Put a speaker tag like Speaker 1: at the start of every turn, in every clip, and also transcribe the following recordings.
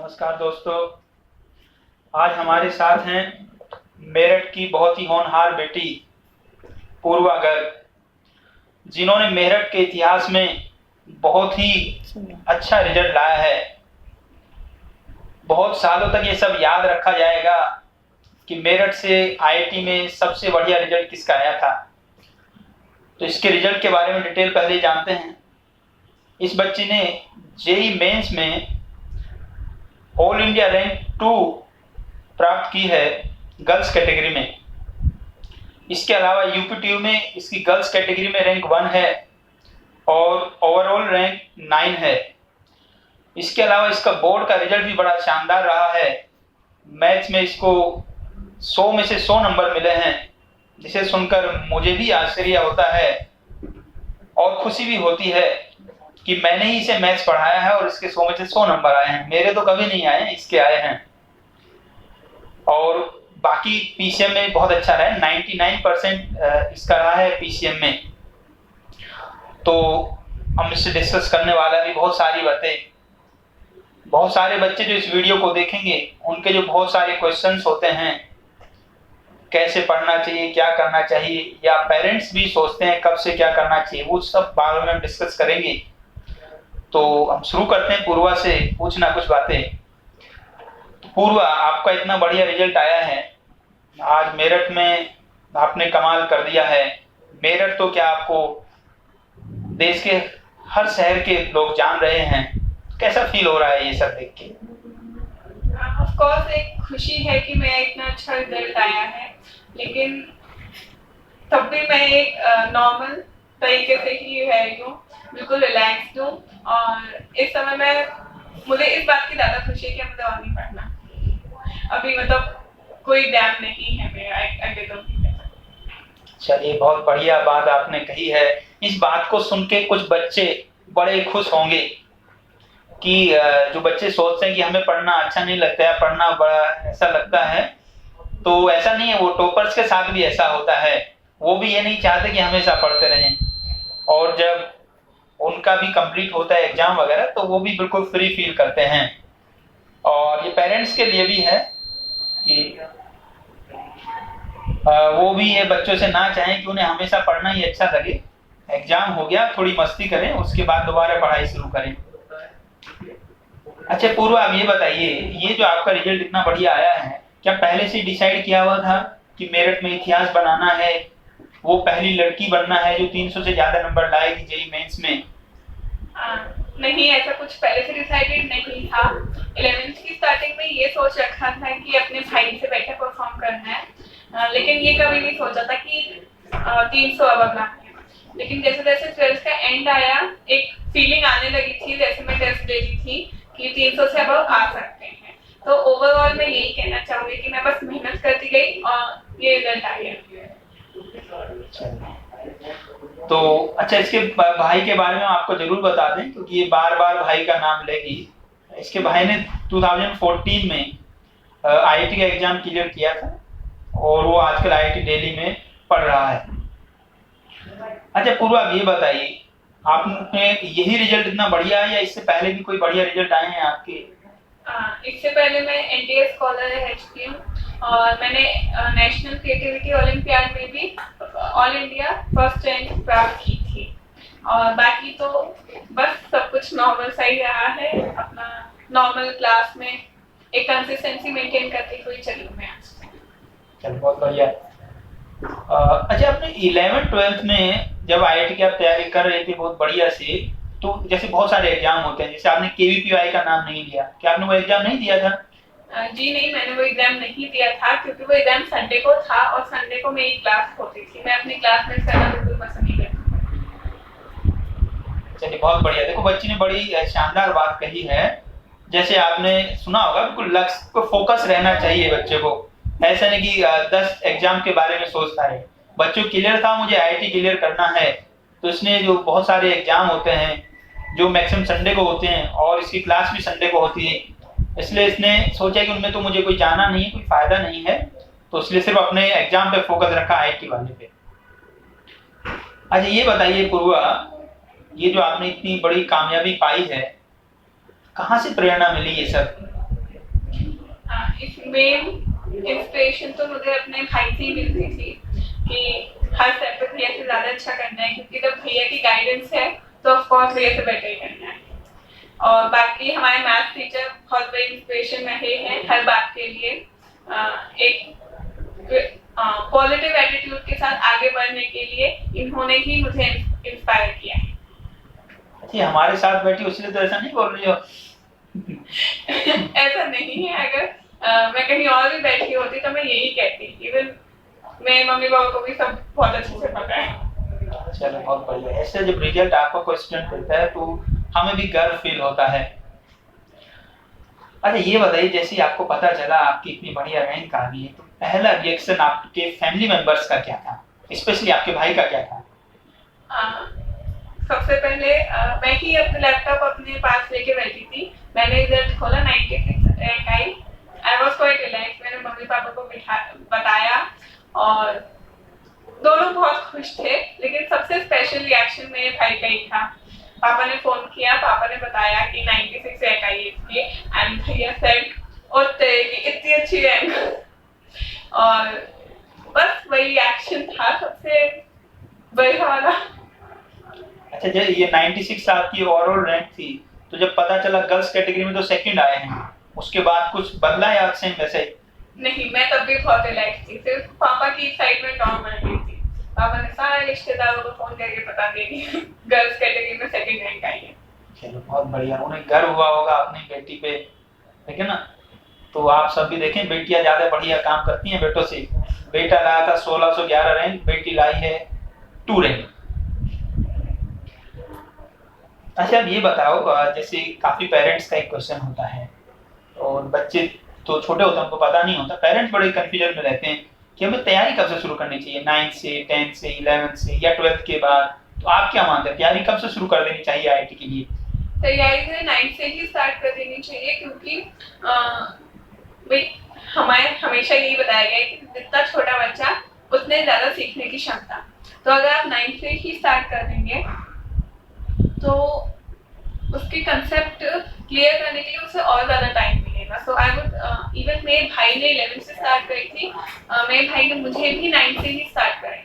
Speaker 1: नमस्कार दोस्तों। आज हमारे साथ हैं मेरठ की बहुत ही होनहार बेटी पूर्वा गर्ग, जिन्होंने मेरठ के इतिहास में बहुत ही अच्छा रिजल्ट लाया है। बहुत सालों तक ये सब याद रखा जाएगा कि मेरठ से आईआईटी में सबसे बढ़िया रिजल्ट किसका आया था। तो इसके रिजल्ट के बारे में डिटेल पहले जानते हैं। इस बच्ची ने जेईई मेंस में ऑल इंडिया रैंक 2 प्राप्त की है गर्ल्स कैटेगरी में। इसके अलावा यूपीटीयू में इसकी गर्ल्स कैटेगरी में रैंक 1 है और ओवरऑल रैंक 9 है। इसके अलावा इसका बोर्ड का रिजल्ट भी बड़ा शानदार रहा है। मैथ्स में इसको 100 में से 100 नंबर मिले हैं, जिसे सुनकर मुझे भी आश्चर्य होता है और खुशी भी होती है कि मैंने ही इसे मैथ्स पढ़ाया है और इसके 100 में से 100 नंबर आए हैं। मेरे तो कभी नहीं आए, इसके आए हैं। और बाकी पीसीएम में बहुत अच्छा रहा है, 99% इसका रहा है पीसीएम में। तो हम इससे डिस्कस करने वाला भी बहुत सारी बातें। बहुत सारे बच्चे जो इस वीडियो को देखेंगे, उनके जो बहुत सारे क्वेश्चंस होते हैं, कैसे पढ़ना चाहिए, क्या करना चाहिए, या पेरेंट्स भी सोचते हैं कब से क्या करना चाहिए, वो सब बारे में हम डिस्कस करेंगे। तो हम शुरू करते हैं पूर्वा से पूछना कुछ बातें। तो पूर्वा, आपका इतना बढ़िया रिजल्ट आया है, आज मेरठ में आपने कमाल कर दिया है। मेरठ तो क्या, आपको देश के हर शहर के लोग जान रहे हैं। कैसा फील हो रहा है ये सब देख के?
Speaker 2: ऑफ कोर्स एक खुशी है कि मेरा इतना अच्छा रिजल्ट आया है, लेकिन तब भी मैं एक नॉर्मल तरीके से ही रही हूँ, बिल्कुल रिलैक्स्ड हूँ। और इस समय मुझे इस बात की ज्यादा खुशी है कि मुझे और नहीं पढ़ना। अभी मतलब कोई एग्जाम नहीं है मेरा अगले 2 महीने तक।
Speaker 1: चलिए, बहुत बढ़िया बात आपने कही है। इस बात को सुन के कुछ बच्चे बड़े खुश होंगे कि जो बच्चे सोचते हैं कि हमें पढ़ना अच्छा नहीं लगता है, पढ़ना बड़ा ऐसा लगता है, तो ऐसा नहीं है। वो टॉपर्स के साथ भी ऐसा होता है। वो भी ये नहीं चाहते कि हमेशा पढ़ते रहें, और जब उनका भी कंप्लीट होता है एग्जाम वगैरह, तो वो भी बिल्कुल फ्री फील करते हैं। और ये पेरेंट्स के लिए भी है कि वो भी ये बच्चों से ना चाहें कि उन्हें हमेशा पढ़ना ही अच्छा लगे। एग्जाम हो गया, थोड़ी मस्ती करें, उसके बाद दोबारा पढ़ाई शुरू करें। अच्छा पूर्वा, आप ये बताइए, ये जो आपका रिजल्ट इतना बढ़िया आया है, क्या पहले से डिसाइड किया हुआ था कि मेरठ में इतिहास बनाना है, वो पहली लड़की बनना है जो 300 से ज्यादा नंबर लाएगी जेईई मेंस में?
Speaker 2: नहीं, ऐसा कुछ पहले से डिसाइडेड नहीं था। 11th की स्टार्टिंग में ये सोच रखा था कि अपने भाई से बेटर परफॉर्म करना है, लेकिन ये कभी नहीं सोचा था कि 300 अब लाना है। लेकिन जैसे जैसे 12th का एंड आया, एक फीलिंग आने लगी थी, जैसे मैं टेस्ट दे रही थी कि 300 से अब आ सकते हैं। तो ओवरऑल मैं यही कहना चाहूंगी कि मैं बस मेहनत करती गई और ये रिजल्ट आ गया।
Speaker 1: तो अच्छा, इसके भाई के बारे में आपको जरूर बता दें, क्योंकि ये बार बार भाई का नाम लेगी। इसके भाई ने 2014 में आईआईटी का एग्जाम क्लियर किया था और वो आजकल आईआईटी दिल्ली में पढ़ रहा है। अच्छा पूर्वा, आप ये बताइए, आपने यही रिजल्ट इतना बढ़िया है या इससे पहले भी कोई बढ़िया रिजल्ट आए हैं आपके?
Speaker 2: इससे पहले मैं एनटीए स्कॉलर रह चुकी हूँ और मैंने नेशनल क्रिएटिविटी ओलंपियाड में भी ऑल इंडिया फर्स्ट रैंक प्राप्त की थी। और बाकी तो बस सब कुछ नॉर्मल सही रहा है। अपना नॉर्मल क्लास में एक कंसिस्टेंसी मेंटेन करते हुए चली मैं आज।
Speaker 1: चल, बहुत बढ़िया। अच्छा, आपने 11th-12th में जब आईआईटी की आप तैयारी कर रहे थे बहुत बढ़िया से, तो जैसे बहुत सारे एग्जाम होते हैं, जैसे आपने केवीपीवाई का नाम नहीं लिया, क्या आपने वो एग्जाम नहीं दिया था?
Speaker 2: जी नहीं, मैंने वो एग्जाम नहीं दिया था, क्योंकि वो एग्जाम संडे को था और संडे को मेरी क्लास होती थी। मैं अपनी क्लास में करना बिल्कुल पसंद नहीं करती।
Speaker 1: चलिए, बहुत बढ़िया। देखो, बच्ची ने बड़ी शानदार बात कही है। जैसे आपने सुना होगा, बिल्कुल लक्ष्य को फोकस रहना चाहिए बच्चे को। ऐसा नहीं कि 10 एग्जाम के बारे में सोचता है। बच्चों क्लियर था मुझे आईआईटी क्लियर करना है, तो इसने जो बहुत सारे एग्जाम होते हैं जो मैक्सिमम संडे को होते हैं, और इसकी क्लास भी संडे को होती है, इसलिए इसने सोचा कि उनमें तो मुझे कोई जाना नहीं है, कोई फायदा नहीं है, तो इसलिए सिर्फ अपने एग्जाम पे फोकस रखा आईआईटी वाले पे। अच्छा ये बताइए पूर्वा, ये जो आपने इतनी बड़ी कामयाबी पाई है, कहाँ से प्रेरणा मिली ये सब?
Speaker 2: इस मेन इंस्पिरेशन तो मुझे अपने भाई से ही मिलती थी कि हर स्टेप पे भैया से ज़्यादा अच्छा करना है, क्योंकि जब भैया की गाइडेंस है तो ऑफ कोर्स भैया से बेटर ही करना है। और बाकी हमारे मैथ टीचर बहुत बड़ी इंस्पिरेशन रहे हैं हर बात के लिए। एक पॉजिटिव एटीट्यूड के साथ आगे बढ़ने के लिए इन्होंने ही मुझे इंस्पायर किया है।
Speaker 1: अच्छा, हमारे साथ बैठी इसलिए तो ऐसा नहीं बोल रही हो?
Speaker 2: ऐसा नहीं है, अगर मैं कहीं और भी बैठी होती तो मैं यही कहती। इवन मेरे मम्मी पापा को भी सब बहुत अच्छे से पता है।
Speaker 1: चलो बहुत बढ़िया। ऐसे जब रिजल्ट आपका कोई स्टूडेंट देता है तो हमें भी गर्व फील होता है। अच्छा ये बताइए, जैसे आपको पता चला आपकी इतनी बढ़िया रैंक आ गई है, तो पहला रिएक्शन आपके फैमिली मेंबर्स का क्या था, स्पेशली आपके भाई का क्या था?
Speaker 2: सबसे पहले मैं ही अपने लैपटॉप अपने पास लेके बैठी थी। मैंने रिजल्ट खोला, 96 rank I. I was quite relax. मैंने मम्मी पापा को बताया और दोनों बहुत खुश थे, लेकिन सबसे स्पेशल रिएक्शन मेरे भाई का ही था। पापा ने फोन किया, पापा ने बताया कि 96 रैंक आई है इसकी, एंड भैया सेड और तेरी इतनी अच्छी रैंक। और बस वही रिएक्शन था सबसे बढ़िया वाला।
Speaker 1: अच्छा, जब ये 96 आपकी ओवरऑल रैंक थी, तो जब पता चला गर्ल्स कैटेगरी में तो सेकंड आए हैं, उसके बाद कुछ बदला या सेम वैसे ही?
Speaker 2: नहीं, मैं तब भी बहुत रिलैक्स थी। सिर्फ पापा की एक्साइटमेंट और बढ़ गई थी। पापा ने सारे रिश्तेदारों को फोन करके बता दिया कि गर्ल्स कैटेगरी में सेकंड रैंक आई है।
Speaker 1: चलो बहुत बढ़िया। उन्हें गर्व हुआ होगा अपनी बेटी पे, ठीक है ना? तो आप सब भी देखें, बेटियां ज्यादा बढ़िया काम करती हैं बेटों से। बेटा लाया था 1611 रैंक, बेटी लाई है 2 रैंक। अच्छा अब ये बताओ, जैसे काफी पेरेंट्स का एक क्वेश्चन होता है, और बच्चे तो छोटे होते हैं, उनको पता नहीं होता, पेरेंट्स बड़े कंफ्यूजन में रहते हैं कि हमें तैयारी कब से शुरू करनी चाहिए, 9 से 10 से 11 से या 12th के बाद। तो आप क्या मानते हैं, तैयारी कब से शुरू कर देनी चाहिए आईआईटी के लिए?
Speaker 2: तैयारी से 9 से ही स्टार्ट कर देनी चाहिए, क्योंकि हमारे हमेशा यही बताया गया है कि जितना छोटा बच्चा उतने ज्यादा सीखने की क्षमता। तो अगर आप 9 से ही स्टार्ट कर देंगे तो उसके कंसेप्ट क्लियर करने के लिए उसे और ज्यादा टाइम मिलेगा। सो आई वुड इवन मेरे भाई ने 11 से स्टार्ट करी थी, मेरे भाई ने मुझे भी 9 से ही स्टार्ट कराई।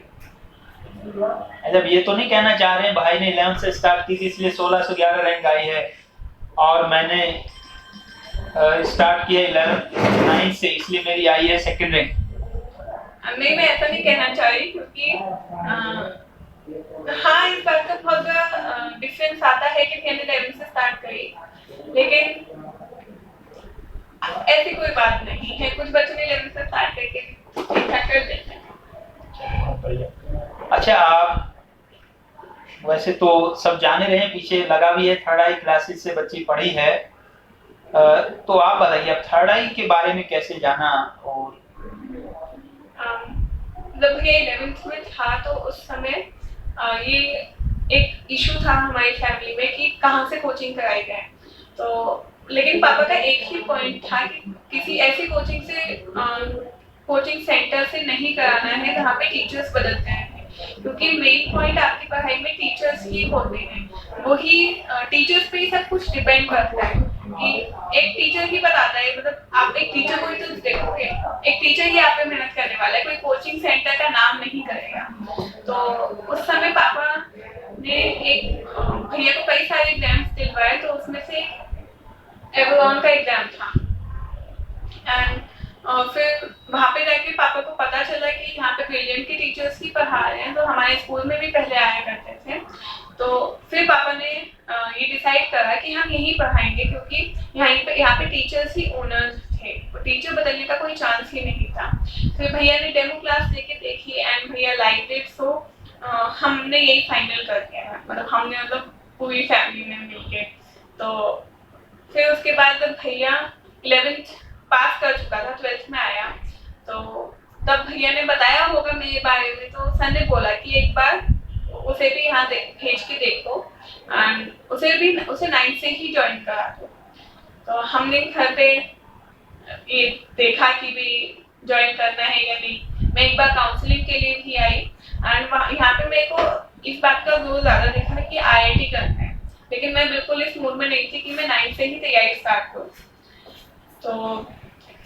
Speaker 1: जब ये तो नहीं कहना चाह रहे हैं भाई ने 11 से स्टार्ट की थी इसलिए 1611 रैंक आई है, और मैंने स्टार्ट किया 9 से इसलिए मेरी आई है सेकंड रैंक?
Speaker 2: नहीं, मैं ऐसा नहीं कहना चाह रही, क्योंकि हाँ इस बात का बहुत बड़ा डिफरेंस आता है कि मैंने 11 से स्टार्ट करी, लेकिन ऐसी कोई बात नहीं है। कुछ बच्चे ने 11 से स्टार्ट करके ठीक-ठाक कर देते हैं।
Speaker 1: अच्छा, आप वैसे तो सब जाने रहे हैं, पीछे लगा भी है, थर्ड आई क्लासेस से बच्ची पढ़ी है, तो आप बताइए अब थर्ड आई के बारे में कैसे जाना? और
Speaker 2: जब ये 11th में था तो उस समय ये एक इशू था हमारी फैमिली में कि कहाँ से कोचिंग कराई जाए। तो लेकिन पापा का एक ही पॉइंट था कि किसी ऐसी कोचिंग से कोचिंग सेंटर से नहीं कराना है जहाँ पे टीचर्स बदलते हैं, क्योंकि मेन पॉइंट आपकी पढ़ाई में टीचर्स ही होते हैं। वही टीचर्स पे ही सब कुछ डिपेंड करता है कि एक टीचर ही बताता है, मतलब आप एक टीचर को ही तो देखोगे, एक टीचर ही आप पे मेहनत करने वाला है, कोई कोचिंग सेंटर का नाम नहीं करेगा। तो उस समय पापा ने एक भैया को कई सारे एग्जाम्स दिलवाए, तो उसमें से एवलॉन का एग्जाम था। एंड फिर वहाँ पे जाके पापा को पता चला कि यहाँ पे ब्रिलियंट के टीचर्स ही पढ़ा रहे हैं, तो हमारे स्कूल में भी पहले आया करते थे। तो फिर पापा ने ये डिसाइड करा कि हम यहीं पढ़ाएंगे, क्योंकि यहाँ पे टीचर्स ही ओनर्स थे, टीचर बदलने का कोई चांस ही नहीं था। फिर भैया ने डेमो क्लास लेके देखी एंड भैया लाइक इट, सो हमने यही फाइनल कर दिया, मतलब पूरी फैमिली ने मिलके। तो फिर उसके बाद जब भैया 11th पास कर चुका था, 12th में आया, तो तब भैया ने बताया होगा मेरे बारे में, तो सर ने बोला कि एक बार उसे भी यहाँ भेज के देखो, एंड उसे 9 से ही ज्वाइन करा दो। तो हमने घर पे ये देखा कि भी ज्वाइन करना है या नहीं। मैं एक बार काउंसलिंग के लिए भी आई, एंड यहाँ पे मेरे को इस बात का जोर ज्यादा दिखा कि आईआईटी करना है, लेकिन मैं बिल्कुल इस मूड में नहीं थी कि मैं 9 से ही तैयारी स्टार्ट करूँ। तो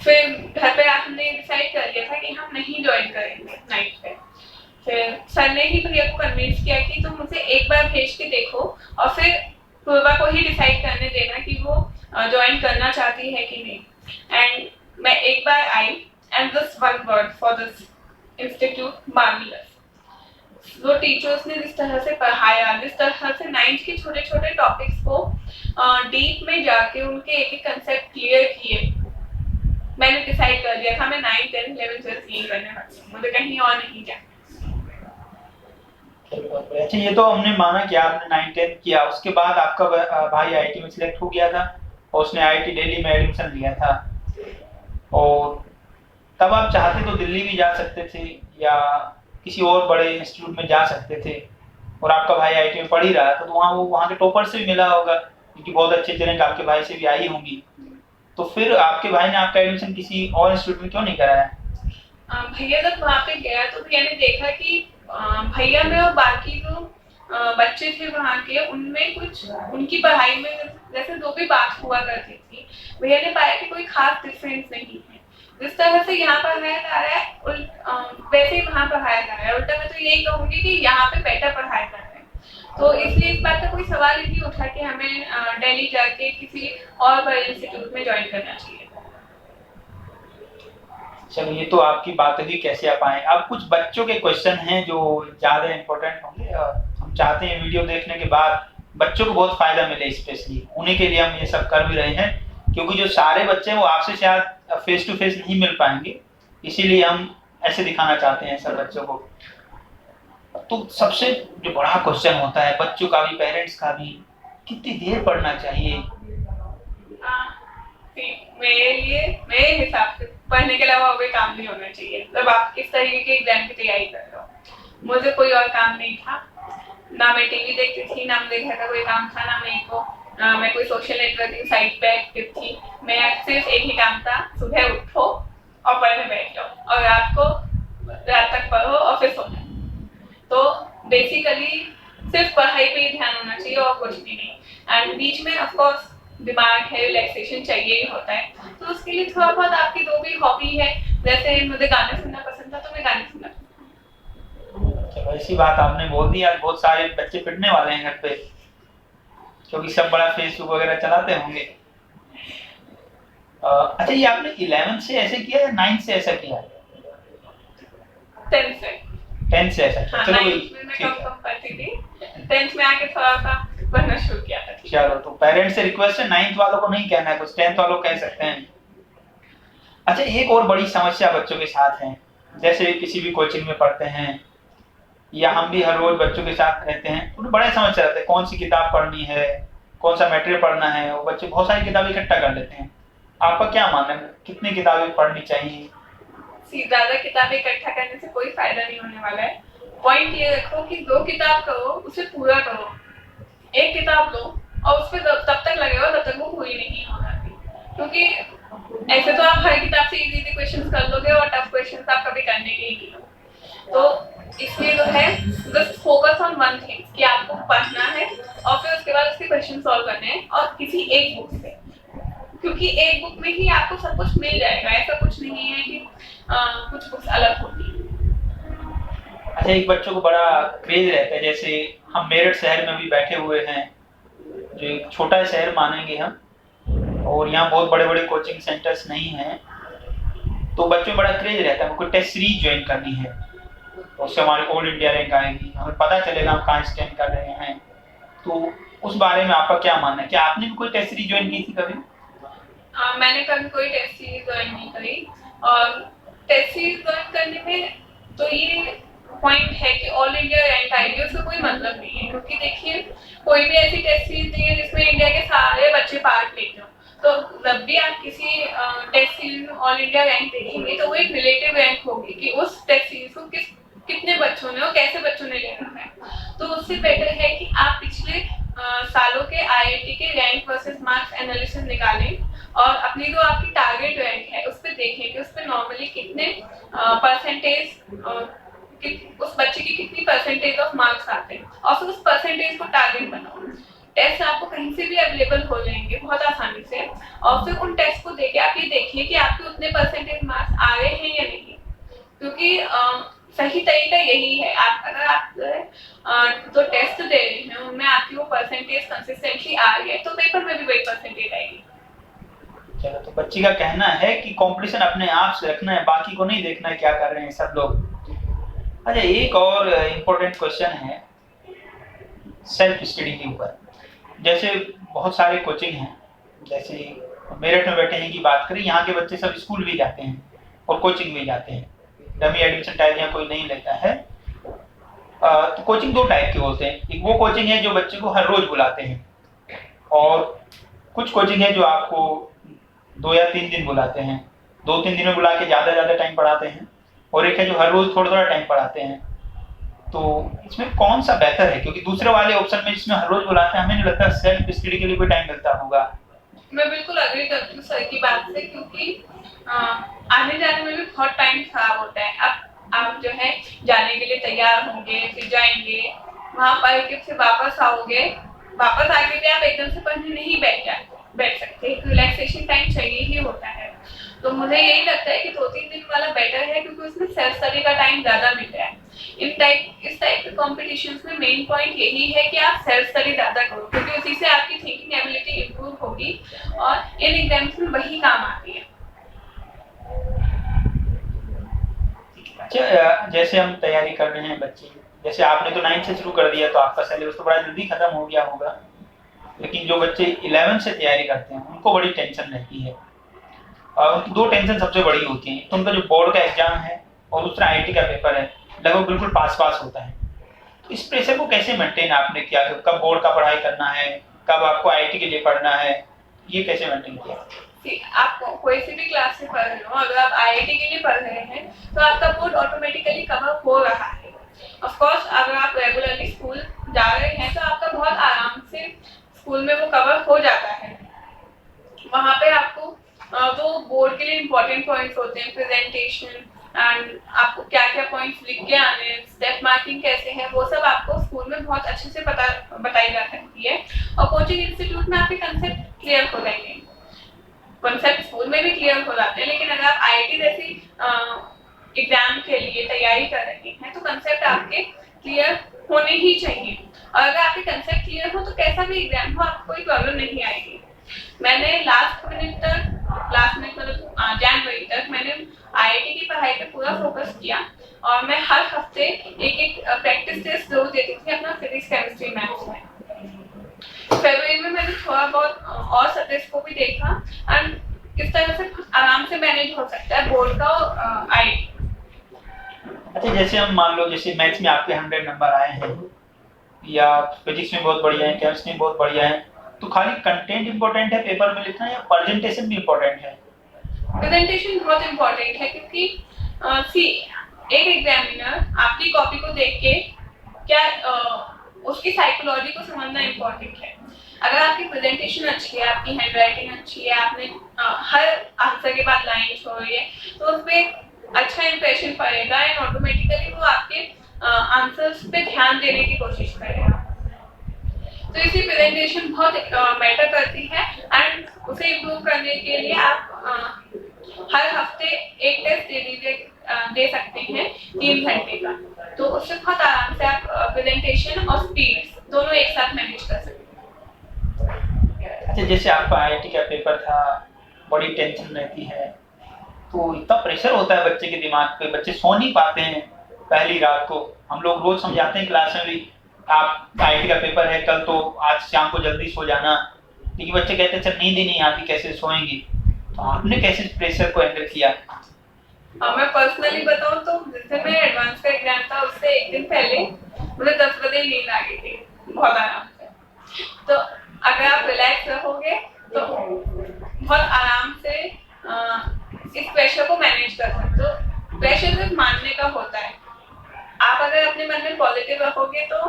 Speaker 2: फिर घर पे हमने डिसाइड कर लिया था कि हम नहीं ज्वाइन करेंगे नाइट पे। फिर सर ने ही भैया को कन्विंस किया कि तुम मुझे एक बार भेज के देखो और फिर पूर्वा को ही डिसाइड करने देना कि वो ज्वाइन करना चाहती है कि नहीं। एंड मैं एक बार I and this one word for this institute, marvellous. वो टीचर्स ने जिस तरह से पढ़ाया, जिस तरह से 9th के छोटे छोटे टॉपिक्स को डीप में जाके उनके एक एक कंसेप्ट क्लियर किए, मैंने डिसाइड कर लिया था मैं 9th 10th 11th 12th यही करने वाली हूँ, मुझे कहीं और नहीं जाना।
Speaker 1: अच्छा, ये तो हमने माना कि आपने 9th 10th किया, उसके बाद आपका भाई आईआईटी में सिलेक्ट हो गया था और उसने आईआईटी दिल्ली में एडमिशन लिया था, और तब आप चाहते तो दिल्ली भी जा सकते थे या किसी और बड़े इंस्टीट्यूट में जा सकते थे, और आपका भाई आईआईटी में पढ़ ही रहा था तो वहाँ के टॉपर से भी मिला होगा क्योंकि बहुत अच्छे रैंक आपके भाई से भी आई होंगी, तो फिर आपके भाई ने आपका एडमिशन किसी और इंस्टीट्यूट में क्यों नहीं कराया?
Speaker 2: भैया जब वहाँ पे गया तो भैया ने देखा कि भैया में और बाकी जो बच्चे थे वहाँ के, उनमें कुछ उनकी पढ़ाई में जैसे जो भी बात हुआ करती थी, भैया ने पाया कि कोई खास डिफरेंस नहीं है। जिस तरह से यहाँ पढ़ाया जा रहा है वैसे ही वहाँ पढ़ाया जा रहा है। उल्टा मैं तो यही कहूँगी कि यहाँ पे बेटर पढ़ाया जा रहा है, तो इसलिए इस बात का कोई सवाल ही नहीं उठा कि हमें दिल्ली जाके किसी और बड़े इंस्टीट्यूट में ज्वाइन करना चाहिए।
Speaker 1: चलिए, ये तो आपकी बात ही कैसे आप आए। अब कुछ बच्चों के क्वेश्चन हैं जो ज़्यादा इम्पोर्टेंट होंगे और हम चाहते हैं वीडियो देखने के बाद बच्चों को बहुत फायदा मिले, स्पेशली उन्हीं के लिए हम ये सब कर भी रहे हैं, क्योंकि जो सारे बच्चे हैं वो आपसे शायद फेस टू फेस नहीं मिल पाएंगे, इसीलिए हम ऐसे दिखाना चाहते हैं सब बच्चों को। तो सबसे जो बड़ा क्वेश्चन होता है बच्चों का भी पेरेंट्स का भी, कितनी देर पढ़ना चाहिए?
Speaker 2: मेरे हिसाब से पढ़ने के अलावा कोई काम नहीं होना चाहिए जब आप इस तरीके के एग्जाम की तैयारी कर रहे हो। मुझे कोई और काम नहीं था, ना मैं टीवी देखती थी, ना मुझे घर का कोई काम था, ना मेरे को मैं कोई सोशल नेटवर्किंग साइट पे एक्टिव थी। मैं सिर्फ एक ही काम था, सुबह उठो और पढ़ने बैठ जाओ और रात तक पढ़ो और फिर सो जाओ। तो बेसिकली सिर्फ पढ़ाई पे ही ध्यान होना चाहिए और कुछ भी नहीं। एंड बीच में ऑफ कोर्स दिमाग है, रिलैक्सेशन चाहिए ही होता है, तो उसके लिए थोड़ा बहुत आपकी जो भी हॉबी है, जैसे मुझे गाने सुनना पसंद था तो मैं गाने सुनना।
Speaker 1: चलो, ऐसी बात आपने बोल दी, आज बहुत सारे बच्चे पिटने वाले हैं घर पे, क्योंकि सब बड़ा फेसबुक वगैरह चलाते होंगे। अच्छा, ये आपने 11th से ऐसे किया या 9th से ऐसा किया?
Speaker 2: 10th से।
Speaker 1: 10th से ऐसा किया। चलो,
Speaker 2: 9th में मैं कम पढ़ती थी, 10th में आके थोड़ा सा पढ़ना शुरू किया था।
Speaker 1: चलो, तो पेरेंट्स से रिक्वेस्ट है, 9th वालों को नहीं कहना है कुछ, 10th वालों को कह सकते हैं। अच्छा, एक और बड़ी समस्या बच्चों के साथ है, जैसे किसी भी कोचिंग में पढ़ते हैं या हम भी हर रोज बच्चों के साथ रहते हैं, तो बड़ा समस्या रहता है कौन सी किताब पढ़नी है, कौन सा मटेरियल पढ़ना है। वो बच्चे बहुत सारी किताबें इकट्ठा कर लेते हैं, आपका क्या मानना है, कितनी किताबें पढ़नी चाहिए?
Speaker 2: ज्यादा किताबें इकट्ठा करने से कोई फायदा नहीं होने वाला है। पॉइंट ये रखो कि 2 किताब करो, उसे पूरा करो। एक किताब लो और उस पर तब तक लगेगा तब तक वो पूरी नहीं होगा, क्योंकि ऐसे तो आप हर किताब से इजी क्वेश्चंस कर लोगे और टफ क्वेश्चंस आप कभी करने के ही नहीं। तो इसलिए जो है just focus on one thing कि आपको पढ़ना है और फिर उसके बाद उसके क्वेश्चन सॉल्व करने हैं, और किसी एक बुक से, क्योंकि एक बुक में ही आपको सब कुछ मिल जाएगा। ऐसा कुछ नहीं है कि कुछ बुक्स अलग होती है।
Speaker 1: अच्छा, एक बच्चों को बड़ा क्रेज रहता है, जैसे हम मेरठ शहर में भी बैठे हुए हैं, जो एक छोटा शहर मानेंगे हम, और यहाँ बहुत बड़े बड़े कोचिंग सेंटर्स नहीं हैं, तो बच्चों में बड़ा क्रेज रहता है हमको टेस्ट सीरीज ज्वाइन करनी है, उससे हमारी ऑल इंडिया रैंक आएगी, हमें पता चलेगा हम कहाँ स्टैंड कर रहे हैं। तो उस बारे में आपका क्या मानना है, क्या आपने भी कोई टेस्ट सीरीज ज्वाइन की थी कभी?
Speaker 2: मैंने कभी कोई टेस्ट सीरीज ज्वाइन नहीं करी, और टेस्ट सीरीज ज्वाइन करने में तो ये पॉइंट है कि ऑल इंडिया रैंक आएगी, उसका कोई मतलब नहीं है, क्योंकि देखिए कोई भी ऐसी टेस्ट सीरीज नहीं है जिसमें इंडिया के सारे बच्चे पार्ट लेते हो। तो जब भी आप किसी टेस्ट सीरीज में ऑल इंडिया रैंक देखेंगे तो वो एक रिलेटिव रैंक होगी कि उस टेस्ट सीरीज को कितने बच्चों ने और कैसे बच्चों ने लिया है। तो उससे बेटर है कि आप पिछले सालों के आईआईटी के रैंक वर्सेस मार्क्स एनालिसिस निकालें और अपनी जो आपकी टारगेट रैंक है उस पर देखें कि उस पर नॉर्मली कितने परसेंटेज उस बच्चे की कितनी परसेंटेज ऑफ मार्क्स आते हैं, और फिर उस परसेंटेज को टारगेट बनाओ। टेस्ट आपको कहीं से भी अवेलेबल हो जाएंगे बहुत आसानी से, और फिर उन टेस्ट को देके आप ये देखिए कि आपके उतने परसेंटेज मार्क्स आ रहे हैं या नहीं, क्योंकि सही तरीका यही है। अगर आप जो टेस्ट दे रहे हैं उनमें आपकी वो परसेंटेज कंसिस्टेंटली आ रही है तो पेपर में भी वही परसेंटेज आएगी।
Speaker 1: चलो, तो बच्ची का कहना है कि कंपटीशन अपने आप से रखना है, बाकी को नहीं देखना है क्या कर रहे हैं सब लोग। अच्छा, एक और इम्पोर्टेंट क्वेश्चन है सेल्फ स्टडी के ऊपर। जैसे बहुत सारे कोचिंग हैं, जैसे मेरठ में बैठे हैं की बात करें, यहाँ के बच्चे सब स्कूल भी जाते हैं और कोचिंग भी जाते हैं, डमी एडमिशन टाइप यहाँ कोई नहीं लेता है। तो कोचिंग 2 टाइप के होते हैं। एक वो कोचिंग है जो बच्चे को हर रोज बुलाते हैं, और कुछ कोचिंग है जो आपको 2 या 3 दिन बुलाते हैं, 2-3 दिन में बुला के ज्यादा टाइम पढ़ाते हैं, और एक है जो हर रोज थोड़ा टाइम पढ़ाते हैं। तो इसमें कौन सा बेहतर है? क्योंकि दूसरे वाले ऑप्शन में जिसमें हर रोज बुलाते हैं, हमें नहीं लगता सेल्फ स्टडी के लिए कोई टाइम मिलता होगा।
Speaker 2: मैं बिल्कुल अग्री करती हूँ सर की बात से, क्योंकि आने जाने में भी बहुत टाइम खराब होता है। अब आप जो है जाने के लिए तैयार होंगे, फिर जाएंगे, वहां पढ़ के फिर वापस आओगे, वापस आके भी आप एकदम से पढ़ने नहीं बैठ सकते, रिलैक्सेशन टाइम चाहिए ही होता है। तो मुझे यही लगता है कि 2-3 दिन वाला बेटर है, क्योंकि उसमें सेल्फ स्टडी का टाइम ज्यादा मिल रहा है। इस टाइप के कॉम्पिटिशन्स में मेन पॉइंट यही है कि आप सेल्फ स्टडी ज्यादा करो, क्योंकि उसी से आपकी थिंकिंग एबिलिटी इंप्रूव होगी और इन एग्जाम्स में वही काम आती है।
Speaker 1: अच्छा, जैसे हम तैयारी कर रहे हैं बच्चे, जैसे आपने तो 9th से शुरू कर दिया तो आपका सिलेबस तो बड़ा जल्दी खत्म हो गया होगा, लेकिन जो बच्चे 11th से तैयारी करते हैं उनको बड़ी टेंशन रहती है। और उनकी 2 टेंशन सबसे बड़ी होती हैं। तो उनका जो बोर्ड का एग्जाम है और दूसरा आईआईटी का पेपर है, लगभग बिल्कुल पास होता है। तो इस प्रेशर को कैसे मेंटेन आपने किया? कब बोर्ड का पढ़ाई करना है, कब आपको आईआईटी के लिए पढ़ना है, ये कैसे मेंटेन किया?
Speaker 2: आप कोई सी भी क्लास से पढ़ रहे हो, अगर आप आईआईटी के लिए पढ़ रहे हैं तो आपका बोर्ड ऑटोमेटिकली कवर हो रहा है। ऑफ कोर्स अगर आप रेगुलरली स्कूल जा रहे हैं तो आपका बहुत आराम से स्कूल में वो कवर हो जाता है। वहाँ पे आपको वो बोर्ड के लिए इम्पोर्टेंट पॉइंट्स होते हैं, प्रेजेंटेशन एंड आपको क्या क्या पॉइंट्स लिख के आने हैं, स्टेप मार्किंग कैसे है, वो सब आपको स्कूल में बहुत अच्छे से बताई जा सकती है। और कोचिंग इंस्टीट्यूट में आपके कंसेप्ट क्लियर हो जाएंगे, कंसेप्ट स्कूल में भी क्लियर हो जाते हैं, लेकिन अगर आप आईआईटी जैसी एग्जाम के लिए तैयारी कर रहे हैं तो कंसेप्ट आपके क्लियर होने ही चाहिए। और अगर आपके कंसेप्ट क्लियर हो तो कैसा भी एग्जाम हो आपको कोई प्रॉब्लम नहीं आएगी। मैंने लास्ट मिनट मतलब जनवरी तक मैंने आईआईटी की पढ़ाई पे पूरा फोकस किया, और मैं हर हफ्ते एक प्रैक्टिस टेस्ट जरूर देती थी अपना फिजिक्स, केमिस्ट्री, मैथ्स में। फरवरी में मैंने थोड़ा बहुत और सब्जेक्ट्स को भी देखा, एंड इस तरह से आराम से मैनेज हो सकता है बोर्ड का आईआईटी।
Speaker 1: अच्छा, जैसे हम मान लो जैसे मैथ्स में आपके 100 नंबर आए हैं, या फिजिक्स में बहुत बढ़िया है, केमिस्ट्री में बहुत बढ़िया है, तो खाली कंटेंट इंपॉर्टेंट है पेपर में लिखना, या प्रेजेंटेशन भी इंपॉर्टेंट है?
Speaker 2: प्रेजेंटेशन बहुत इंपॉर्टेंट है, क्योंकि एक एग्जामिनर आपकी कॉपी को देख के क्या उसकी साइकोलॉजी को समझना इम्पोर्टेंट है। अगर आपकी प्रेजेंटेशन अच्छी है, आपकी हैंडराइटिंग अच्छी है, आपने हर आंसर के बाद लाइन छोड़ी है, तो उस पर अच्छा इंप्रेशन पड़ेगा एंड ऑटोमेटिकली वो आपके आंसर्स पे ध्यान देने की कोशिश करेगा। तो इसी प्रेजेंटेशन बहुत मैटर करती है, एंड उसे इम्प्रूव करने के लिए आप हर हफ्ते एक टेस्ट दे सकते हैं 3 घंटे का, तो उससे बहुत आराम से आप प्रेजेंटेशन और स्पीड दोनों एक साथ मैनेज कर सकते हैं।
Speaker 1: अच्छा, जैसे आपका आईआईटी का पेपर था, बड़ी टेंशन रहती है, तो इतना प्रेशर होता है बच्चे के दिमाग पे, बच्चे सो नहीं पाते हैं पहली रात को। हम लोग रोज समझाते हैं क्लास में भी, आप आईआईटी का पेपर है कल, तो आज शाम को जल्दी सो जाना, लेकिन बच्चे कहते हैं सर नींद ही नहीं आती, कैसे सोएंगे? तो आपने कैसे प्रेशर को हैंडल किया?
Speaker 2: मैं पर्सनली बताऊं तो जिस दिन मेरा एडवांस का एग्जाम था उससे एक दिन पहले मुझे 10 बजे नींद आ गई थी बहुत आराम से। तो अगर आप रिलैक्स रहोगे तो बहुत आराम से इस प्रेशर को मैनेज कर सकते हो। प्रेशर सिर्फ मानने का होता है, आप अगर अपने मन में पॉजिटिव रखोगे तो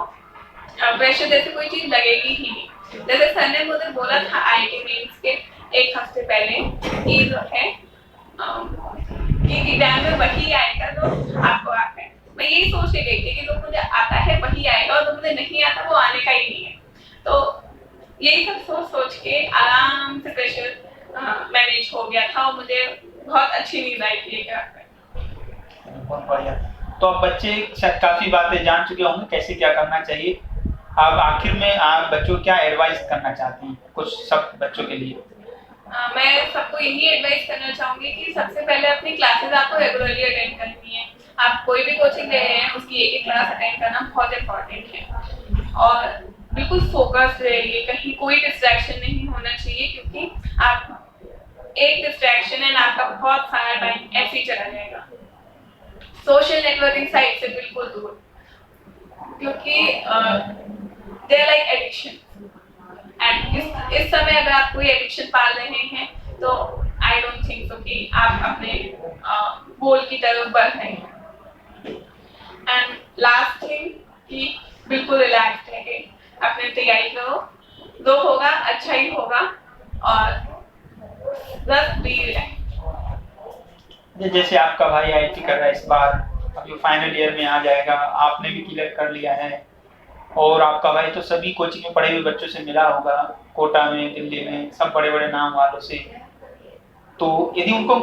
Speaker 2: प्रेशर जैसे कोई चीज लगेगी ही नहीं। जैसे सर ने मुझे बोला था आईआईटी मेंस के 1 हफ्ते पहले कि जो है कि एग्जाम में वही आएगा तो आपको आता है। मैं यही सोच के गई थी कि जो मुझे आता है वही आएगा, और जो मुझे नहीं आता वो आने का ही नहीं है। तो यही सब सोच सोच के आराम से प्रेशर मैनेज हो गया था और मुझे बहुत अच्छी नींद आई थी एक रात में।
Speaker 1: बहुत बढ़िया। तो अब बच्चे शायद काफी बातें जान चुके होंगे कैसे क्या करना चाहिए। आप आखिर में आप बच्चों को क्या एडवाइस करना चाहते हैं कुछ सब बच्चों के लिए?
Speaker 2: मैं सबको यही एडवाइस करना चाहूंगी कि सबसे पहले अपनी क्लासेस आपको रेगुलरली अटेंड करनी है। आप कोई भी कोचिंग ले रहे हैं उसकी एक एक क्लास अटेंड करना बहुत इंपॉर्टेंट है और बिल्कुल फोकस रहिए, कहीं कोई डिस्ट्रैक्शन नहीं होना चाहिए क्योंकि आप एक डिस्ट्रैक्शन एंड आपका बहुत सारा टाइम ऐसे ही चला जाएगा। सोशल नेटवर्किंग साइट से बिल्कुल दूर क्योंकि they are like addiction and इस समय अगर आप कोई एडिक्शन पाल रहे हैं तो आई डोंट थिंक सो कि आप अपने गोल की तरफ बढ़ रहे हैं। एंड लास्ट थिंग कि बिल्कुल रिलैक्स रहिए, अपने तैयारी करो, जो होगा अच्छा ही होगा और बस बी रिलैक्स।
Speaker 1: जैसे आपका भाई आईआईटी कर रहा है इस बार, अब ये फाइनल ईयर में आ जाएगा, आपने भी क्लियर कर लिया है और आपका भाई तो सभी कोचिंग में पढ़े हुए बच्चों से मिला होगा, कोटा में, दिल्ली में, सब बड़े बड़े नाम वालों से। तो यदि उनको